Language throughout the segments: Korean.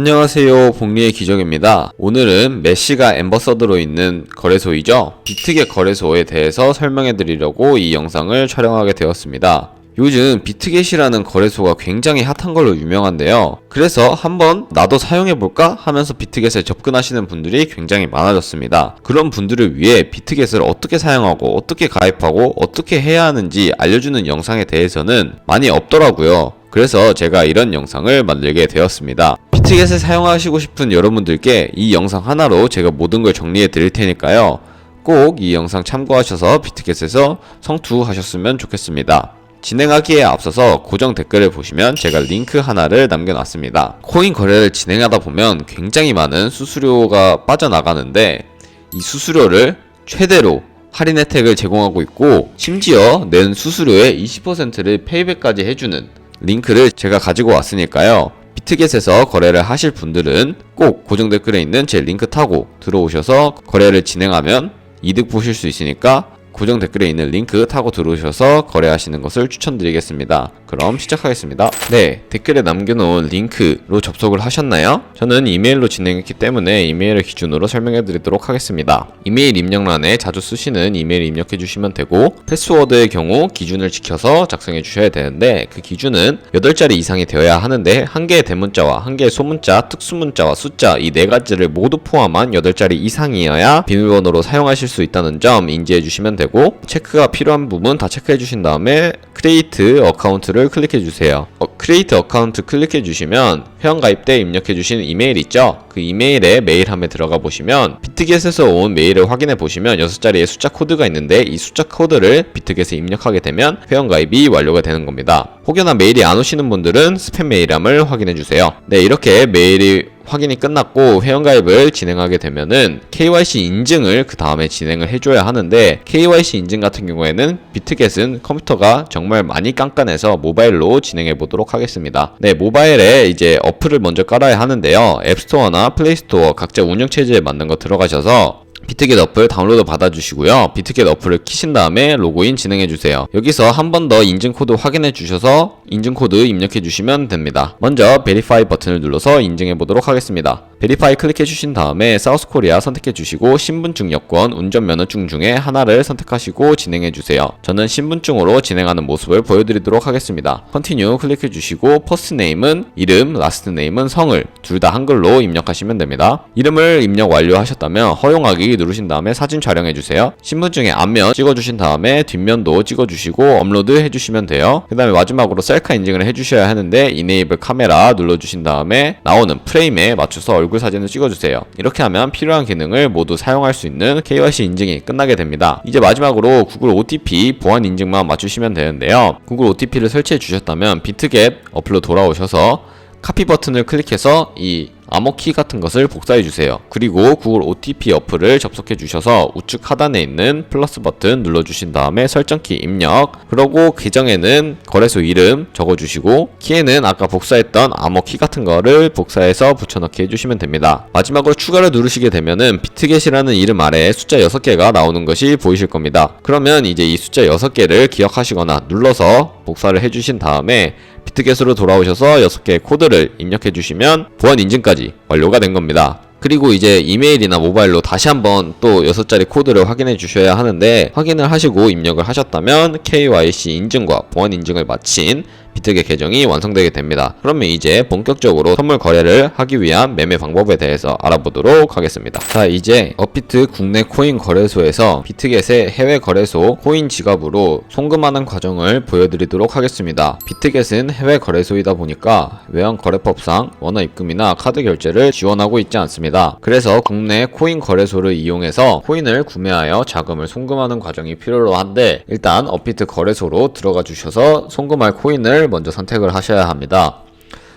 안녕하세요, 복리의 기적입니다. 오늘은 메시가 엠버서더로 있는 거래소이죠. 비트겟 거래소에 대해서 설명해 드리려고 이 영상을 촬영하게 되었습니다. 요즘 비트겟이라는 거래소가 굉장히 핫한 걸로 유명한데요. 그래서 한번 나도 사용해볼까 하면서 비트겟에 접근하시는 분들이 굉장히 많아졌습니다. 그런 분들을 위해 비트겟을 어떻게 사용하고 어떻게 가입하고 어떻게 해야 하는지 알려주는 영상에 대해서는 많이 없더라고요. 그래서 제가 이런 영상을 만들게 되었습니다. 비트겟을 사용하시고 싶은 여러분들께 이 영상 하나로 제가 모든 걸 정리해 드릴 테니까요. 꼭 이 영상 참고하셔서 비트겟에서 성투하셨으면 좋겠습니다. 진행하기에 앞서서 고정 댓글을 보시면 제가 링크 하나를 남겨놨습니다. 코인 거래를 진행하다 보면 굉장히 많은 수수료가 빠져나가는데 이 수수료를 최대로 할인 혜택을 제공하고 있고 심지어 낸 수수료의 20%를 페이백까지 해주는 링크를 제가 가지고 왔으니까요. 비트겟에서 거래를 하실 분들은 꼭 고정 댓글에 있는 제 링크 타고 들어오셔서 거래를 진행하면 이득 보실 수 있으니까 고정 댓글에 있는 링크 타고 들어오셔서 거래하시는 것을 추천드리겠습니다. 그럼 시작하겠습니다. 네, 댓글에 남겨놓은 링크로 접속을 하셨나요? 저는 이메일로 진행했기 때문에 이메일을 기준으로 설명해 드리도록 하겠습니다. 이메일 입력란에 자주 쓰시는 이메일 입력해 주시면 되고 패스워드의 경우 기준을 지켜서 작성해 주셔야 되는데 그 기준은 8자리 이상이 되어야 하는데 1개의 대문자와 1개의 소문자, 특수문자와 숫자 이 4가지를 모두 포함한 8자리 이상이어야 비밀번호로 사용하실 수 있다는 점 인지해 주시면 되고 체크가 필요한 부분 다 체크해 주신 다음에 크리에이트 어카운트를 클릭해 주세요. 크리에이트 어카운트 클릭해 주시면 회원가입 때 입력해 주신 이메일 있죠? 그 이메일에 메일함에 들어가 보시면 비트겟에서 온 메일을 확인해 보시면 6자리의 숫자 코드가 있는데 이 숫자 코드를 비트겟에 입력하게 되면 회원가입이 완료가 되는 겁니다. 혹여나 메일이 안 오시는 분들은 스팸 메일함을 확인해 주세요. 네, 이렇게 메일이 확인이 끝났고 회원가입을 진행하게 되면은 KYC 인증을 그 다음에 진행을 해줘야 하는데 KYC 인증 같은 경우에는 비트겟은 컴퓨터가 정말 많이 깐깐해서 모바일로 진행해 보도록 하겠습니다. 네, 모바일에 이제 어플을 먼저 깔아야 하는데요. 앱스토어나 플레이스토어 각자 운영체제에 맞는 거 들어가셔서 비트겟 어플 다운로드 받아주시고요. 비트겟 어플을 키신 다음에 로그인 진행해주세요. 여기서 한 번 더 인증코드 확인해주셔서 인증코드 입력해주시면 됩니다. 먼저 베리파이 버튼을 눌러서 인증해보도록 하겠습니다. 베리파이 클릭해주신 다음에 사우스코리아 선택해주시고 신분증 여권, 운전면허증 중에 하나를 선택하시고 진행해주세요. 저는 신분증으로 진행하는 모습을 보여드리도록 하겠습니다. 컨티뉴 클릭해주시고 퍼스트네임은 이름, 라스트네임은 성을 둘 다 한글로 입력하시면 됩니다. 이름을 입력 완료하셨다면 허용하기 누르신 다음에 사진 촬영해주세요. 신분증의 앞면 찍어주신 다음에 뒷면도 찍어주시고 업로드 해주시면 돼요. 그 다음에 마지막으로 셀카 인증을 해주셔야 하는데 이네이블 카메라 눌러주신 다음에 나오는 프레임에 맞춰서 얼굴 사진을 찍어주세요. 이렇게 하면 필요한 기능을 모두 사용할 수 있는 KYC 인증이 끝나게 됩니다. 이제 마지막으로 구글 OTP 보안 인증만 맞추시면 되는데요. 구글 OTP를 설치해 주셨다면 비트겟 어플로 돌아오셔서 카피 버튼을 클릭해서 이 암호키 같은 것을 복사해 주세요. 그리고 구글 OTP 어플을 접속해 주셔서 우측 하단에 있는 플러스 버튼 눌러 주신 다음에 설정키 입력, 그러고 계정에는 거래소 이름 적어 주시고 키에는 아까 복사했던 암호키 같은 거를 복사해서 붙여넣기 해주시면 됩니다. 마지막으로 추가를 누르시게 되면은 비트겟이라는 이름 아래에 숫자 6개가 나오는 것이 보이실 겁니다. 그러면 이제 이 숫자 6개를 기억하시거나 눌러서 복사를 해주신 다음에 비트겟으로 돌아오셔서 6개의 코드를 입력해 주시면 보안 인증까지 완료가 된 겁니다. 그리고 이제 이메일이나 모바일로 다시 한번 또 6자리 코드를 확인해 주셔야 하는데 확인을 하시고 입력을 하셨다면 KYC 인증과 보안 인증을 마친 비트겟 계정이 완성되게 됩니다. 그러면 이제 본격적으로 선물 거래를 하기 위한 매매 방법에 대해서 알아보도록 하겠습니다. 자, 이제 업비트 국내 코인 거래소에서 비트겟의 해외 거래소 코인 지갑으로 송금하는 과정을 보여드리도록 하겠습니다. 비트겟은 해외 거래소이다 보니까 외환 거래법상 원화 입금이나 카드 결제를 지원하고 있지 않습니다. 그래서 국내 코인 거래소를 이용해서 코인을 구매하여 자금을 송금하는 과정이 필요로 한데 일단 업비트 거래소로 들어가 주셔서 송금할 코인을 먼저 선택을 하셔야 합니다.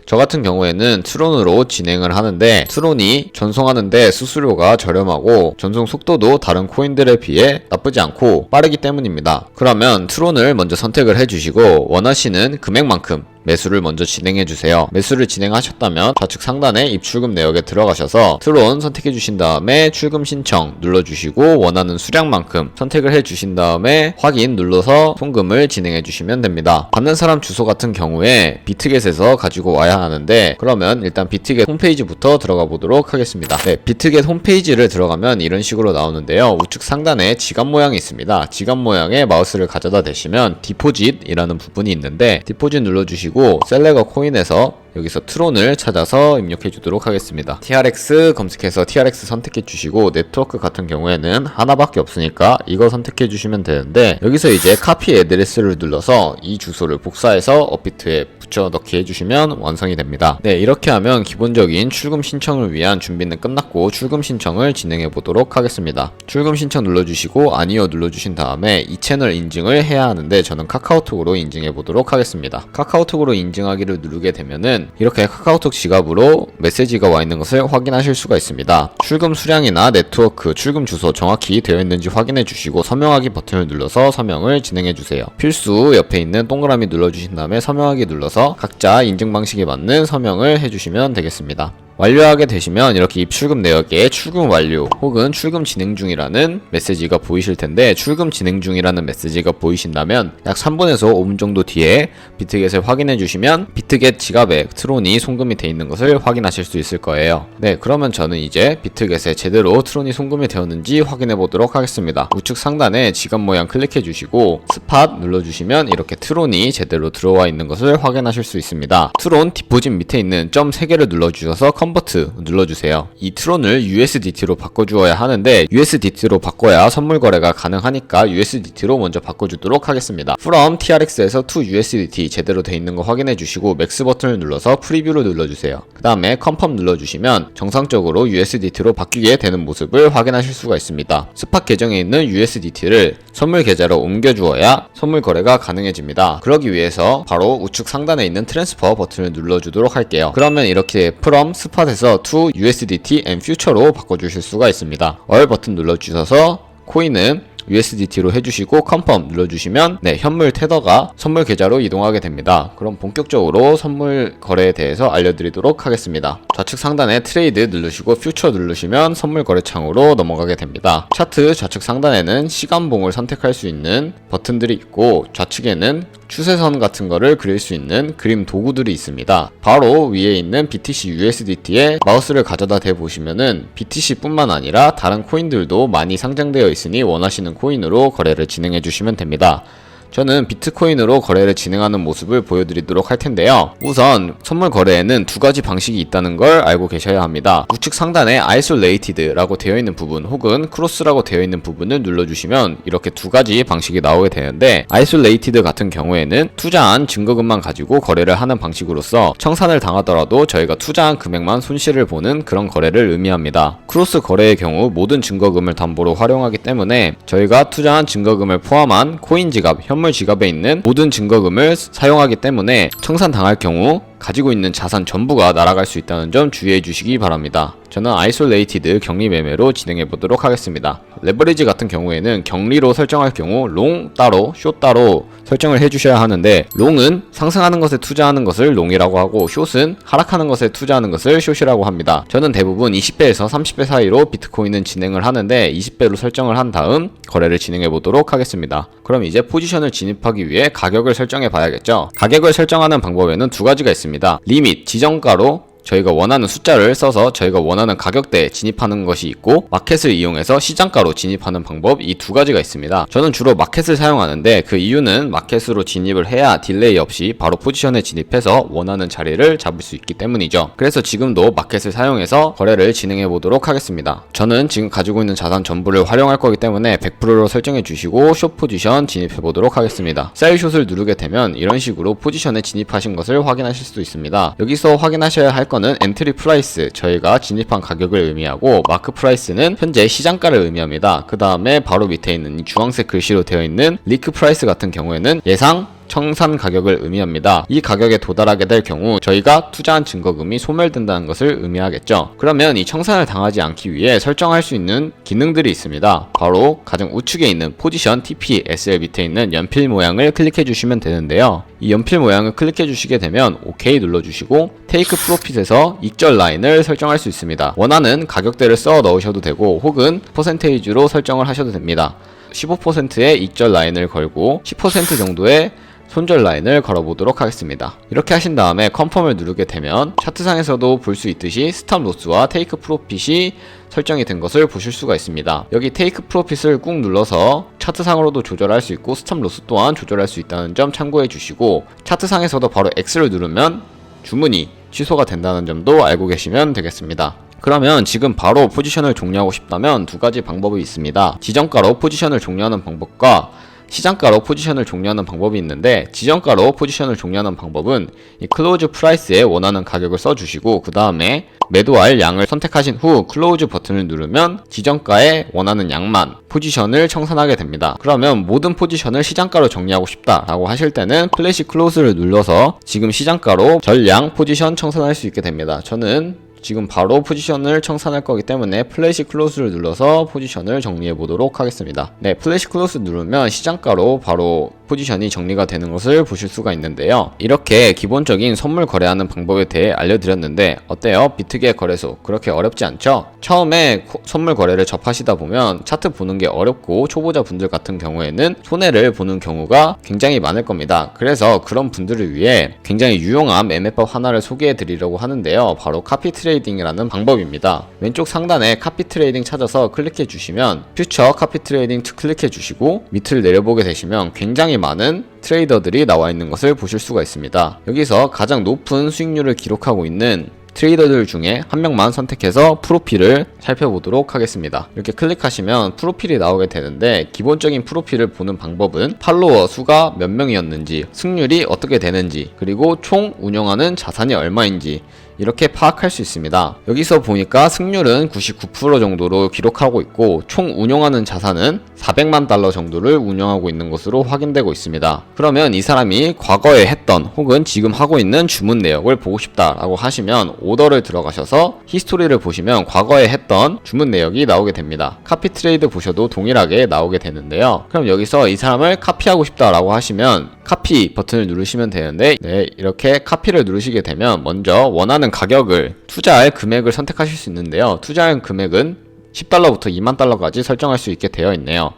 저 같은 경우에는 트론으로 진행을 하는데 트론이 전송하는데 수수료가 저렴하고 전송 속도도 다른 코인들에 비해 나쁘지 않고 빠르기 때문입니다. 그러면 트론을 먼저 선택을 해주시고 원하시는 금액만큼 매수를 먼저 진행해주세요. 매수를 진행하셨다면 좌측 상단에 입출금 내역에 들어가셔서 트론 선택해주신 다음에 출금 신청 눌러주시고 원하는 수량만큼 선택을 해주신 다음에 확인 눌러서 송금을 진행해주시면 됩니다. 받는 사람 주소 같은 경우에 비트겟에서 가지고 와야 하는데 그러면 일단 비트겟 홈페이지부터 들어가 보도록 하겠습니다. 네, 비트겟 홈페이지를 들어가면 이런 식으로 나오는데요. 우측 상단에 지갑 모양이 있습니다. 지갑 모양에 마우스를 가져다 대시면 디포짓이라는 부분이 있는데 디포짓 눌러주시고 셀레거 코인에서 여기서 트론을 찾아서 입력해 주도록 하겠습니다. TRX 검색해서 TRX 선택해 주시고 네트워크 같은 경우에는 하나밖에 없으니까 이거 선택해 주시면 되는데 여기서 이제 카피 애드레스를 눌러서 이 주소를 복사해서 업비트에 붙여 넣기 해주시면 완성이 됩니다. 네, 이렇게 하면 기본적인 출금 신청을 위한 준비는 끝났고 출금 신청을 진행해 보도록 하겠습니다. 출금 신청 눌러주시고 아니요 눌러주신 다음에 이 채널 인증을 해야 하는데 저는 카카오톡으로 인증해 보도록 하겠습니다. 카카오톡으로 인증하기를 누르게 되면은 이렇게 카카오톡 지갑으로 메시지가 와 있는 것을 확인하실 수가 있습니다. 출금 수량이나 네트워크, 출금 주소 정확히 되어 있는지 확인해 주시고 서명하기 버튼을 눌러서 서명을 진행해 주세요. 필수 옆에 있는 동그라미 눌러주신 다음에 서명하기 눌러서 각자 인증 방식에 맞는 서명을 해주시면 되겠습니다. 완료하게 되시면 이렇게 입출금 내역에 출금 완료 혹은 출금 진행 중이라는 메시지가 보이실 텐데 출금 진행 중이라는 메시지가 보이신다면 약 3분에서 5분 정도 뒤에 비트겟을 확인해 주시면 비트겟 지갑에 트론이 송금이 돼 있는 것을 확인하실 수 있을 거예요. 네, 그러면 저는 이제 비트겟에 제대로 트론이 송금이 되었는지 확인해 보도록 하겠습니다. 우측 상단에 지갑 모양 클릭해 주시고 스팟 눌러 주시면 이렇게 트론이 제대로 들어와 있는 것을 확인하실 수 있습니다. 트론 디포짓 밑에 있는 점 3개를 눌러 주셔서 컨버트 눌러주세요. 이 트론을 USDT로 바꿔주어야 하는데 USDT로 바꿔야 선물 거래가 가능하니까 USDT로 먼저 바꿔주도록 하겠습니다. From TRX에서 to USDT 제대로 돼 있는 거 확인해 주시고 맥스 버튼을 눌러서 프리뷰를 눌러주세요. 그 다음에 컨펌 눌러주시면 정상적으로 USDT로 바뀌게 되는 모습을 확인하실 수가 있습니다. 스팟 계정에 있는 USDT를 선물 계좌로 옮겨주어야 선물 거래가 가능해집니다. 그러기 위해서 바로 우측 상단에 있는 트랜스퍼 버튼을 눌러주도록 할게요. 그러면 이렇게 from 스팟에서 to USDT and future로 바꿔주실 수가 있습니다. all 버튼 눌러주셔서 코인은 USDT로 해주시고 컨펌 눌러주시면 네, 현물 테더가 선물 계좌로 이동하게 됩니다. 그럼 본격적으로 선물 거래에 대해서 알려드리도록 하겠습니다. 좌측 상단에 트레이드 누르시고 퓨처 누르시면 선물 거래 창으로 넘어가게 됩니다. 차트 좌측 상단에는 시간봉을 선택할 수 있는 버튼들이 있고 좌측에는 추세선 같은 거를 그릴 수 있는 그림 도구들이 있습니다. 바로 위에 있는 BTC USDT에 마우스를 가져다 대보시면은 BTC 뿐만 아니라 다른 코인들도 많이 상장되어 있으니 원하시는 코인으로 거래를 진행해 주시면 됩니다. 저는 비트코인으로 거래를 진행하는 모습을 보여드리도록 할 텐데요. 우선 선물 거래에는 두 가지 방식이 있다는 걸 알고 계셔야 합니다. 우측 상단에 Isolated라고 되어 있는 부분 혹은 Cross라고 되어 있는 부분을 눌러주시면 이렇게 두 가지 방식이 나오게 되는데 Isolated 같은 경우에는 투자한 증거금만 가지고 거래를 하는 방식으로서 청산을 당하더라도 저희가 투자한 금액만 손실을 보는 그런 거래를 의미합니다. 크로스 거래의 경우 모든 증거금을 담보로 활용하기 때문에 저희가 투자한 증거금을 포함한 코인 지갑, 현물 지갑에 있는 모든 증거금을 사용하기 때문에 청산당할 경우 가지고 있는 자산 전부가 날아갈 수 있다는 점 주의해 주시기 바랍니다. 저는 아이솔레이티드 격리 매매로 진행해 보도록 하겠습니다. 레버리지 같은 경우에는 격리로 설정할 경우 롱 따로, 숏 따로 설정을 해주셔야 하는데 롱은 상승하는 것에 투자하는 것을 롱이라고 하고 숏은 하락하는 것에 투자하는 것을 숏이라고 합니다. 저는 대부분 20배에서 30배 사이로 비트코인은 진행을 하는데 20배로 설정을 한 다음 거래를 진행해 보도록 하겠습니다. 그럼 이제 포지션을 진입하기 위해 가격을 설정해 봐야겠죠. 가격을 설정하는 방법에는 두 가지가 있습니다. 리밋, 지정가로 저희가 원하는 숫자를 써서 저희가 원하는 가격대에 진입하는 것이 있고 마켓을 이용해서 시장가로 진입하는 방법 이 두 가지가 있습니다. 저는 주로 마켓을 사용하는데 그 이유는 마켓으로 진입을 해야 딜레이 없이 바로 포지션에 진입해서 원하는 자리를 잡을 수 있기 때문이죠. 그래서 지금도 마켓을 사용해서 거래를 진행해 보도록 하겠습니다. 저는 지금 가지고 있는 자산 전부를 활용할 거기 때문에 100%로 설정해 주시고 숏 포지션 진입해 보도록 하겠습니다. 셀 숏을 누르게 되면 이런 식으로 포지션에 진입하신 것을 확인하실 수 있습니다. 여기서 확인하셔야 할 거는 엔트리 프라이스, 저희가 진입한 가격을 의미하고 마크 프라이스는 현재 시장가를 의미합니다. 그 다음에 바로 밑에 있는 이 주황색 글씨로 되어 있는 리크 프라이스 같은 경우에는 예상 청산 가격을 의미합니다. 이 가격에 도달하게 될 경우 저희가 투자한 증거금이 소멸된다는 것을 의미하겠죠. 그러면 이 청산을 당하지 않기 위해 설정할 수 있는 기능들이 있습니다. 바로 가장 우측에 있는 포지션 TP SL 밑에 있는 연필 모양을 클릭해 주시면 되는데요. 이 연필 모양을 클릭해 주시게 되면 OK 눌러주시고 테이크 프로핏에서 익절 라인을 설정할 수 있습니다. 원하는 가격대를 써 넣으셔도 되고 혹은 퍼센테이지로 설정을 하셔도 됩니다. 15%의 익절 라인을 걸고 10% 정도의 손절 라인을 걸어보도록 하겠습니다. 이렇게 하신 다음에 컨펌을 누르게 되면 차트상에서도 볼 수 있듯이 스탑 로스와 테이크 프로핏이 설정이 된 것을 보실 수가 있습니다. 여기 테이크 프로핏을 꾹 눌러서 차트상으로도 조절할 수 있고 스탑 로스 또한 조절할 수 있다는 점 참고해 주시고 차트상에서도 바로 X를 누르면 주문이 취소가 된다는 점도 알고 계시면 되겠습니다. 그러면 지금 바로 포지션을 종료하고 싶다면 두 가지 방법이 있습니다. 지정가로 포지션을 종료하는 방법과 시장가로 포지션을 종료하는 방법이 있는데 지정가로 포지션을 종료하는 방법은 이 클로즈 프라이스에 원하는 가격을 써주시고 그 다음에 매도할 양을 선택하신 후 클로즈 버튼을 누르면 지정가에 원하는 양만 포지션을 청산하게 됩니다. 그러면 모든 포지션을 시장가로 정리하고 싶다라고 하실 때는 플래시 클로즈를 눌러서 지금 시장가로 전량 포지션 청산할 수 있게 됩니다. 저는 지금 바로 포지션을 청산할 거기 때문에 플래시 클로즈를 눌러서 포지션을 정리해 보도록 하겠습니다. 네, 플래시 클로즈 누르면 시장가로 바로 포지션이 정리가 되는 것을 보실 수가 있는데요. 이렇게 기본적인 선물 거래하는 방법에 대해 알려드렸는데 어때요? 비트기의 거래소 그렇게 어렵지 않죠? 처음에 선물 거래를 접하시다 보면 차트 보는 게 어렵고 초보자 분들 같은 경우에는 손해를 보는 경우가 굉장히 많을 겁니다. 그래서 그런 분들을 위해 굉장히 유용한 매매법 하나를 소개해 드리려고 하는데요. 바로 카피 트레이딩이라는 방법입니다. 왼쪽 상단에 카피 트레이딩 찾아서 클릭해 주시면 퓨처 카피 트레이딩 클릭해 주시고 밑을 내려보게 되시면 굉장히 많은 트레이더들이 나와 있는 것을 보실 수가 있습니다. 여기서 가장 높은 수익률을 기록하고 있는 트레이더들 중에 한 명만 선택해서 프로필을 살펴보도록 하겠습니다. 이렇게 클릭하시면 프로필이 나오게 되는데 기본적인 프로필을 보는 방법은 팔로워 수가 몇 명이었는지, 승률이 어떻게 되는지, 그리고 총 운영하는 자산이 얼마인지 이렇게 파악할 수 있습니다. 여기서 보니까 승률은 99% 정도로 기록하고 있고 총 운용하는 자산은 400만 달러 정도를 운영하고 있는 것으로 확인되고 있습니다. 그러면 이 사람이 과거에 했던 혹은 지금 하고 있는 주문 내역을 보고 싶다라고 하시면 오더를 들어가셔서 히스토리를 보시면 과거에 했던 주문 내역이 나오게 됩니다. 카피 트레이드 보셔도 동일하게 나오게 되는데요. 그럼 여기서 이 사람을 카피하고 싶다라고 하시면 카피 버튼을 누르시면 되는데 네, 이렇게 카피를 누르시게 되면 먼저 원하는 가격을 투자할 금액을 선택하실 수 있는데요. 투자할 금액은 10달러부터 2만 달러까지 설정할 수 있게 되어 있네요.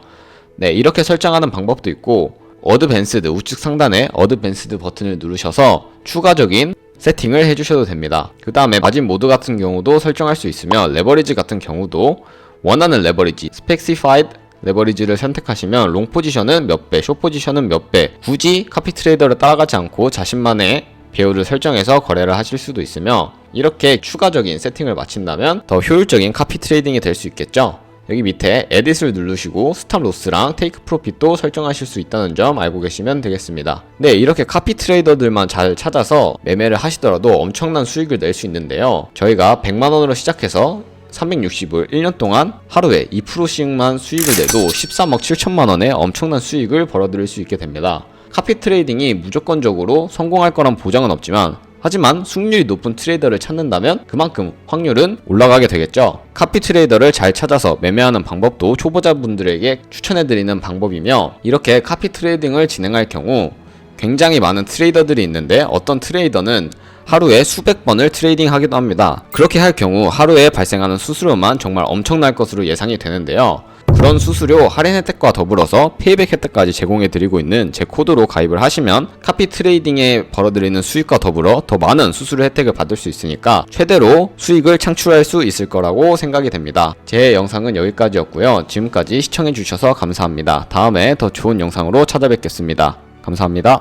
네, 이렇게 설정하는 방법도 있고 어드밴스드 우측 상단에 어드밴스드 버튼을 누르셔서 추가적인 세팅을 해주셔도 됩니다. 그 다음에 마진 모드 같은 경우도 설정할 수 있으며 레버리지 같은 경우도 원하는 레버리지 스펙시파이드 레버리지를 선택하시면 롱 포지션은 몇 배, 숏 포지션은 몇 배, 굳이 카피 트레이더를 따라가지 않고 자신만의 배율을 설정해서 거래를 하실 수도 있으며 이렇게 추가적인 세팅을 마친다면 더 효율적인 카피 트레이딩이 될 수 있겠죠. 여기 밑에 에딧을 누르시고 스탑 로스랑 테이크 프로핏도 설정하실 수 있다는 점 알고 계시면 되겠습니다. 네, 이렇게 카피 트레이더들만 잘 찾아서 매매를 하시더라도 엄청난 수익을 낼 수 있는데요. 저희가 100만원으로 시작해서 360을 1년 동안 하루에 2%씩만 수익을 내도 13억 7천만원의 엄청난 수익을 벌어들일 수 있게 됩니다. 카피 트레이딩이 무조건적으로 성공할 거란 보장은 없지만 하지만 승률이 높은 트레이더를 찾는다면 그만큼 확률은 올라가게 되겠죠. 카피 트레이더를 잘 찾아서 매매하는 방법도 초보자분들에게 추천해드리는 방법이며 이렇게 카피 트레이딩을 진행할 경우 굉장히 많은 트레이더들이 있는데 어떤 트레이더는 하루에 수백 번을 트레이딩 하기도 합니다. 그렇게 할 경우 하루에 발생하는 수수료만 정말 엄청날 것으로 예상이 되는데요. 그런 수수료 할인 혜택과 더불어서 페이백 혜택까지 제공해 드리고 있는 제 코드로 가입을 하시면 카피 트레이딩에 벌어들이는 수익과 더불어 더 많은 수수료 혜택을 받을 수 있으니까 최대로 수익을 창출할 수 있을 거라고 생각이 됩니다. 제 영상은 여기까지였고요. 지금까지 시청해 주셔서 감사합니다. 다음에 더 좋은 영상으로 찾아뵙겠습니다. 감사합니다.